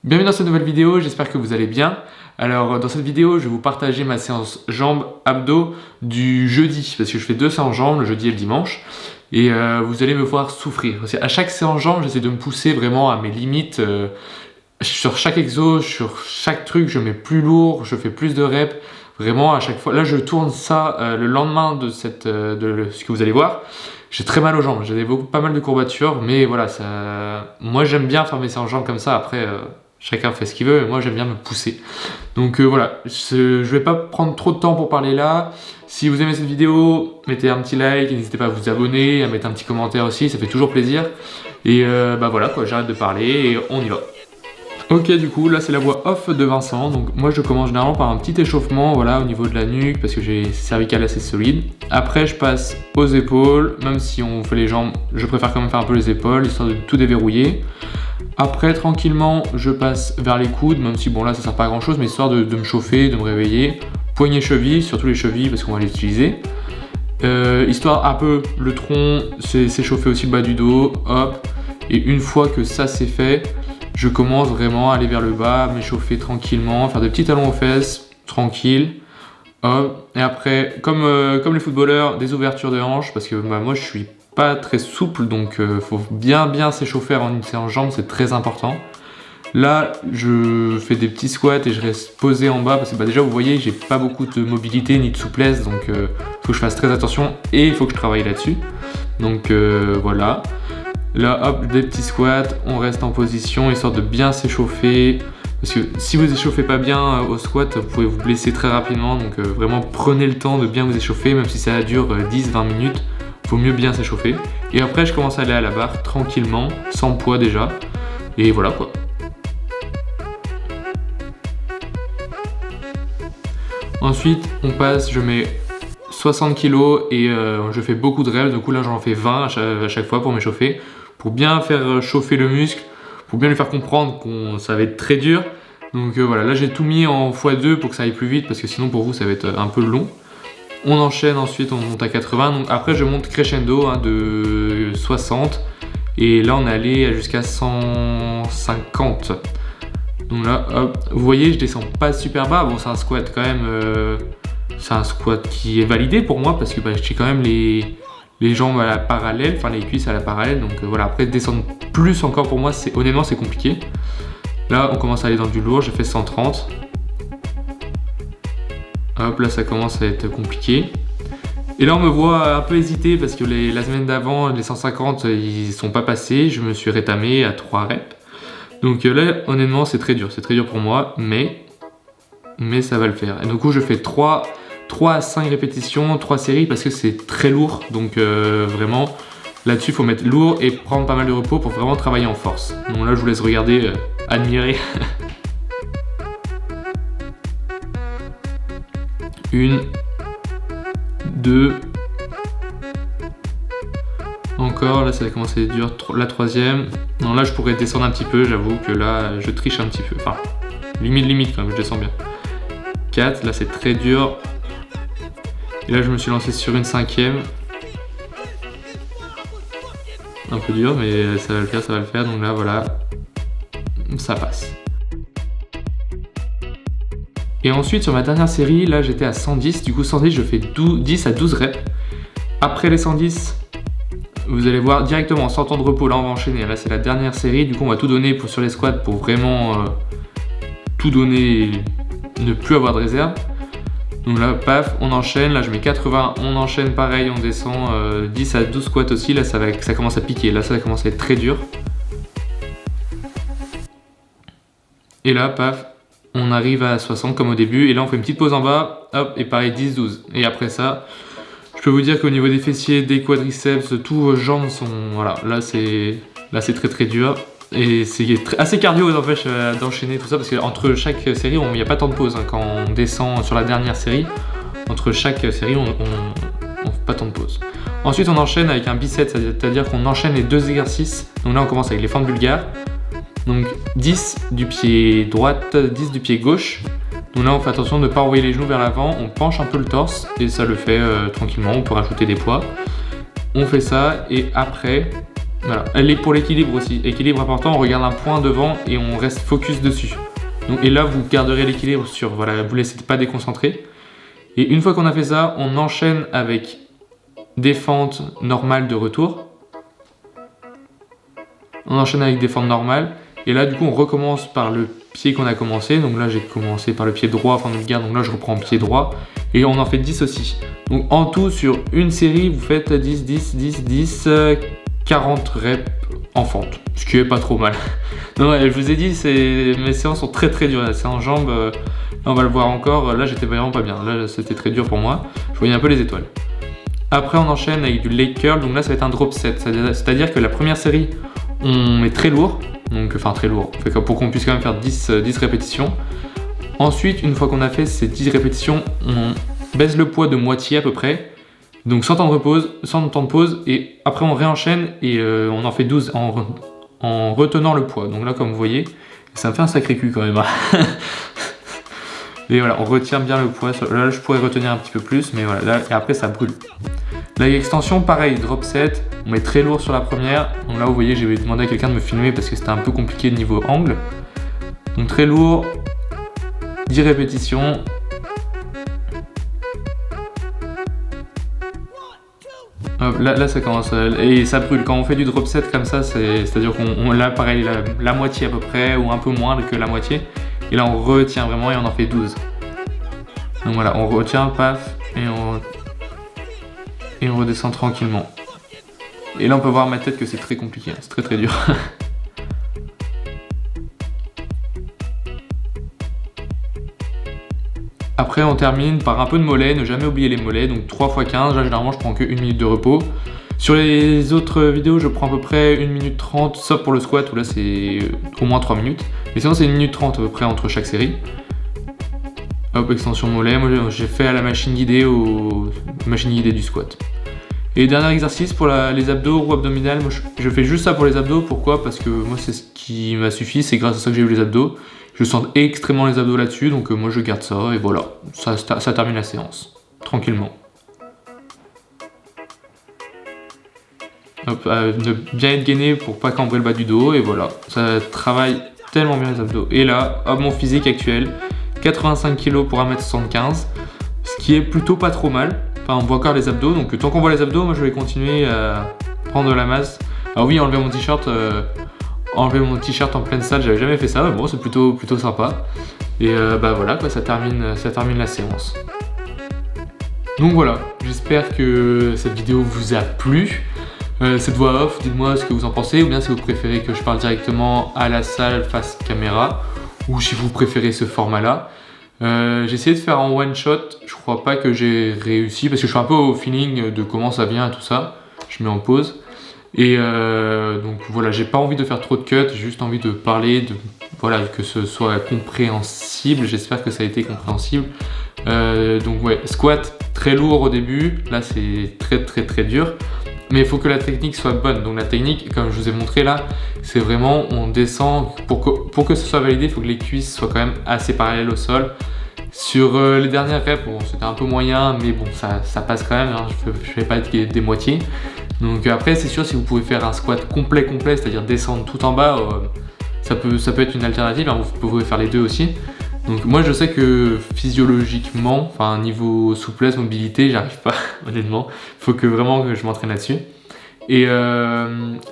Bienvenue dans cette nouvelle vidéo, j'espère que vous allez bien. Alors dans cette vidéo, je vais vous partager ma séance jambes abdos du jeudi, parce que je fais 2 séances jambes, le jeudi et le dimanche. Et vous allez me voir souffrir. Parce qu'à chaque séance jambes, j'essaie de me pousser vraiment à mes limites. Sur chaque exo, sur chaque truc, je mets plus lourd, je fais plus de reps. Vraiment à chaque fois. Là, je tourne ça le lendemain de ce que vous allez voir. J'ai très mal aux jambes, j'ai pas mal de courbatures, mais voilà, moi j'aime bien faire mes séances jambes comme ça. Après, chacun fait ce qu'il veut, mais moi j'aime bien me pousser. Donc voilà, je vais pas prendre trop de temps pour parler là. Si vous aimez cette vidéo, mettez un petit like, n'hésitez pas à vous abonner, à mettre un petit commentaire aussi, ça fait toujours plaisir. Et voilà quoi, j'arrête de parler et on y va. Ok, du coup là c'est la voix off de Vincent. Donc moi je commence généralement par un petit échauffement, voilà, au niveau de la nuque, parce que j'ai cervical assez solide. Après je passe aux épaules, même si on fait les jambes, je préfère quand même faire un peu les épaules, histoire de tout déverrouiller. Après tranquillement je passe vers les coudes, même si bon là ça sert pas à grand chose, mais histoire de me chauffer, de me réveiller. Poignets chevilles, surtout les chevilles parce qu'on va les utiliser. Histoire un peu le tronc, s'échauffer aussi le bas du dos, hop. Et une fois que ça c'est fait, je commence vraiment à aller vers le bas, à m'échauffer tranquillement, faire des petits talons aux fesses, tranquille. Hop. Et après, comme les footballeurs, des ouvertures de hanches, parce que moi je suis pas très souple, donc faut bien s'échauffer avant une séance jambes, c'est très important. Là, je fais des petits squats et je reste posé en bas, parce que déjà vous voyez, j'ai pas beaucoup de mobilité ni de souplesse, donc faut que je fasse très attention et il faut que je travaille là-dessus. Donc voilà. Là, hop, des petits squats, on reste en position, histoire de bien s'échauffer. Parce que si vous échauffez pas bien au squat, vous pouvez vous blesser très rapidement. Donc vraiment, prenez le temps de bien vous échauffer, même si ça dure 10-20 minutes. Faut mieux bien s'échauffer. Et après, je commence à aller à la barre, tranquillement, sans poids déjà. Et voilà quoi. Ensuite, on passe, je mets 60 kg et je fais beaucoup de reps. Du coup, là, j'en fais 20 à chaque fois pour m'échauffer. Pour bien faire chauffer le muscle, pour bien lui faire comprendre que ça va être très dur. Donc voilà, là j'ai tout mis en x2 pour que ça aille plus vite, parce que sinon pour vous ça va être un peu long. On enchaîne, ensuite on monte à 80. Donc après je monte crescendo de 60. Et là on est allé jusqu'à 150. Donc là, hop, vous voyez, je descends pas super bas. Bon, c'est un squat quand même. C'est un squat qui est validé pour moi, parce que j'ai quand même les jambes à la parallèle, enfin les cuisses à la parallèle. Donc voilà, après descendre plus encore pour moi, honnêtement c'est compliqué. Là on commence à aller dans du lourd, j'ai fait 130. Hop, là ça commence à être compliqué. Et là on me voit un peu hésiter, parce que la semaine d'avant, les 150 ils sont pas passés. Je me suis rétamé à 3 reps. Donc là honnêtement c'est très dur pour moi, mais ça va le faire. Et du coup je fais 3 à 5 répétitions, 3 séries, parce que c'est très lourd. Donc vraiment, là-dessus, il faut mettre lourd et prendre pas mal de repos pour vraiment travailler en force. Donc là, je vous laisse regarder, admirer. 1, 2. Encore, là, ça va commencer à être dur. La 3e. Non, là, je pourrais descendre un petit peu. J'avoue que là, je triche un petit peu. Enfin, limite quand même, je descends bien. 4, là, c'est très dur. Et là je me suis lancé sur une 5e. Un peu dur, mais ça va le faire. Donc là voilà, ça passe. Et ensuite sur ma dernière série, là j'étais à 110. Du coup 110, je fais 10 à 12 reps. Après les 110, vous allez voir directement sans temps de repos. Là on va enchaîner, là c'est la dernière série. Du coup on va tout donner sur les squats pour vraiment tout donner, ne plus avoir de réserve. Donc là, paf, on enchaîne, là je mets 80, on enchaîne pareil, on descend 10 à 12 squats aussi, là ça commence à piquer, là ça va commencer à être très dur. Et là, paf, on arrive à 60 comme au début, et là on fait une petite pause en bas, hop, et pareil 10-12. Et après ça, je peux vous dire qu'au niveau des fessiers, des quadriceps, tous vos jambes sont, voilà, là c'est très dur. Et c'est assez cardio, ça empêche d'enchaîner tout ça, parce qu'entre chaque série, il n'y a pas tant de pause. Quand on descend sur la dernière série, entre chaque série, on fait pas tant de pause. Ensuite, on enchaîne avec un bicep, c'est-à-dire qu'on enchaîne les 2 exercices. Donc là, on commence avec les fentes bulgares. Donc 10 du pied droite, 10 du pied gauche. Donc là, on fait attention de ne pas envoyer les genoux vers l'avant. On penche un peu le torse et ça le fait tranquillement. On peut rajouter des poids. On fait ça et après, Voilà. Elle est pour l'équilibre aussi. Équilibre important, on regarde un point devant et on reste focus dessus. Donc, et là, vous garderez l'équilibre sur, voilà, vous ne laissez pas déconcentrer. Et une fois qu'on a fait ça, on enchaîne avec des fentes normales de retour. On enchaîne avec des fentes normales. Et là, du coup, on recommence par le pied qu'on a commencé. Donc là, j'ai commencé par le pied droit, fente vulgaire. Donc là, je reprends pied droit. Et on en fait 10 aussi. Donc en tout, sur une série, vous faites 10, 10, 10, 10, 40 reps en fente. Ce qui est pas trop mal. Non, je vous ai dit, mes séances sont très très dures. La séance jambes, là, on va le voir encore. Là, j'étais vraiment pas bien. Là, c'était très dur pour moi. Je voyais un peu les étoiles. Après, on enchaîne avec du leg curl. Donc là, ça va être un drop set. C'est-à-dire que la première série, on est très lourd. Donc, enfin, très lourd. Pour qu'on puisse quand même faire 10 répétitions. Ensuite, une fois qu'on a fait ces 10 répétitions, on baisse le poids de moitié à peu près. Donc sans temps de pause. Et après, on réenchaîne et on en fait 12 en retenant le poids. Donc là, comme vous voyez, ça me fait un sacré cul quand même. Et voilà, on retient bien le poids. Là, je pourrais retenir un petit peu plus, mais voilà. Là, et après, ça brûle. La extension, pareil, drop set. On met très lourd sur la première. Donc là, vous voyez, j'ai demandé à quelqu'un de me filmer parce que c'était un peu compliqué niveau angle. Donc très lourd. 10 répétitions. Hop, là ça commence et ça brûle. Quand on fait du drop set comme ça, c'est-à-dire qu'on l'a pareil la moitié à peu près ou un peu moins que la moitié. Et là on retient vraiment et on en fait 12. Donc voilà, on retient, paf, et on redescend tranquillement. Et là on peut voir ma tête que c'est très compliqué, c'est très très dur. Après, on termine par un peu de mollet, ne jamais oublier les mollets, donc 3 x 15. Là, généralement, je prends que 1 minute de repos. Sur les autres vidéos, je prends à peu près 1 minute 30, sauf pour le squat où là, c'est au moins 3 minutes. Mais sinon, c'est 1 minute 30 à peu près entre chaque série. Hop, extension mollet. Moi, j'ai fait à la machine guidée, du squat. Et dernier exercice pour les abdos, roue abdominale. Moi, je fais juste ça pour les abdos. Pourquoi? Parce que moi, c'est ce qui m'a suffi. C'est grâce à ça que j'ai eu les abdos. Je sens extrêmement les abdos là-dessus, donc moi je garde ça et voilà, ça termine la séance, tranquillement. Hop, de bien être gainé pour pas cambrer le bas du dos et voilà, ça travaille tellement bien les abdos. Et là, hop, mon physique actuel, 85 kg pour 1m75, ce qui est plutôt pas trop mal. Enfin, on voit encore les abdos, donc tant qu'on voit les abdos, moi je vais continuer à prendre de la masse. Alors oui, enlever mon t-shirt. Enlever mon t-shirt en pleine salle, j'avais jamais fait ça, mais bon, c'est plutôt sympa. Et bah voilà, quoi, ça termine la séance. Donc voilà, j'espère que cette vidéo vous a plu. Cette voix off, dites-moi ce que vous en pensez, ou bien si vous préférez que je parle directement à la salle face caméra, ou si vous préférez ce format-là. J'ai essayé de faire en one shot, je crois pas que j'ai réussi, parce que je suis un peu au feeling de comment ça vient et tout ça. Je mets en pause. Et donc voilà, j'ai pas envie de faire trop de cuts, j'ai juste envie de parler, voilà, que ce soit compréhensible. J'espère que ça a été compréhensible. Donc ouais, squat très lourd au début, là c'est très très très dur. Mais il faut que la technique soit bonne. Donc la technique, comme je vous ai montré là, c'est vraiment on descend, pour que ce soit validé, il faut que les cuisses soient quand même assez parallèles au sol. Sur les dernières reps, bon, c'était un peu moyen, mais bon, ça passe quand même, hein. Je fais pas des moitiés. Donc après, c'est sûr, si vous pouvez faire un squat complet, c'est-à-dire descendre tout en bas, ça peut être une alternative, hein. Vous pouvez faire les deux aussi. Donc moi, je sais que physiologiquement, enfin niveau souplesse, mobilité, j'arrive pas, honnêtement. Il faut vraiment que je m'entraîne là-dessus. Et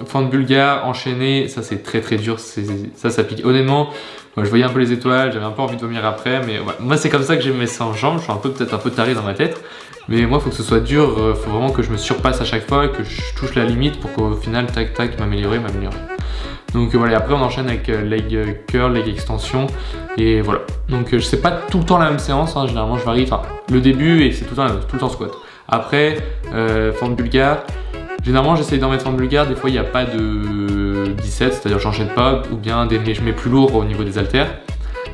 fente bulgare, enchaîner, ça c'est très très dur, ça pique. Honnêtement, moi, je voyais un peu les étoiles, j'avais un peu envie de vomir après, mais ouais, moi c'est comme ça que j'aime mes séances jambes, je suis peut-être un peu taré dans ma tête. Mais moi, il faut que ce soit dur, il faut vraiment que je me surpasse à chaque fois, que je touche la limite pour qu'au final, tac, tac, m'améliorer. Donc voilà, après on enchaîne avec leg curl, leg extension, et voilà. Donc je sais pas tout le temps la même séance, hein. Généralement je varie, enfin le début et c'est tout le temps squat. Après, fente bulgare, généralement j'essaye d'en mettre fente bulgare, des fois il n'y a pas de 17, c'est-à-dire j'enchaîne pas, ou bien je mets plus lourd au niveau des haltères.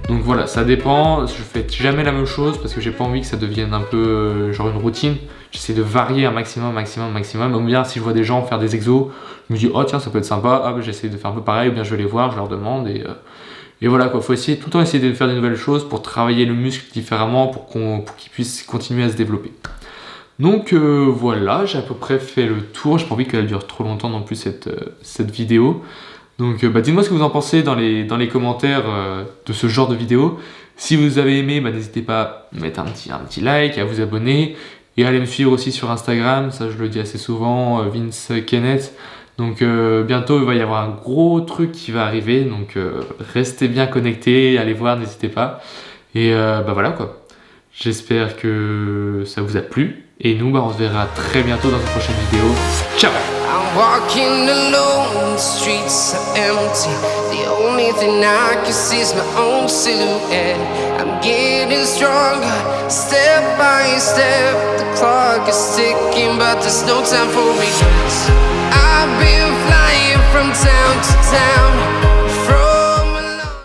Donc voilà, ça dépend, je fais jamais la même chose parce que j'ai pas envie que ça devienne un peu genre une routine. J'essaie de varier un maximum. Ou bien si je vois des gens faire des exos, je me dis oh tiens ça peut être sympa, ah, j'essaie de faire un peu pareil, ou bien je vais les voir, je leur demande et voilà quoi. Faut essayer tout le temps essayer de faire des nouvelles choses pour travailler le muscle différemment pour qu'il puisse continuer à se développer. Donc voilà, j'ai à peu près fait le tour. J'ai pas envie qu'elle dure trop longtemps non plus cette vidéo. Donc dites-moi ce que vous en pensez dans les commentaires de ce genre de vidéo. Si vous avez aimé, n'hésitez pas à mettre un petit like, à vous abonner et à aller me suivre aussi sur Instagram. Ça, je le dis assez souvent, Vince Kenneth. Donc bientôt, il va y avoir un gros truc qui va arriver. Donc restez bien connectés, allez voir, n'hésitez pas. Et voilà quoi. J'espère que ça vous a plu. Et nous, on se verra très bientôt dans une prochaine vidéo. Ciao! I'm walking alone, the streets are empty. The only thing I can see is my own silhouette. I'm getting stronger, step by step. The clock is ticking, but there's no time for regrets. I've been flying from town to town.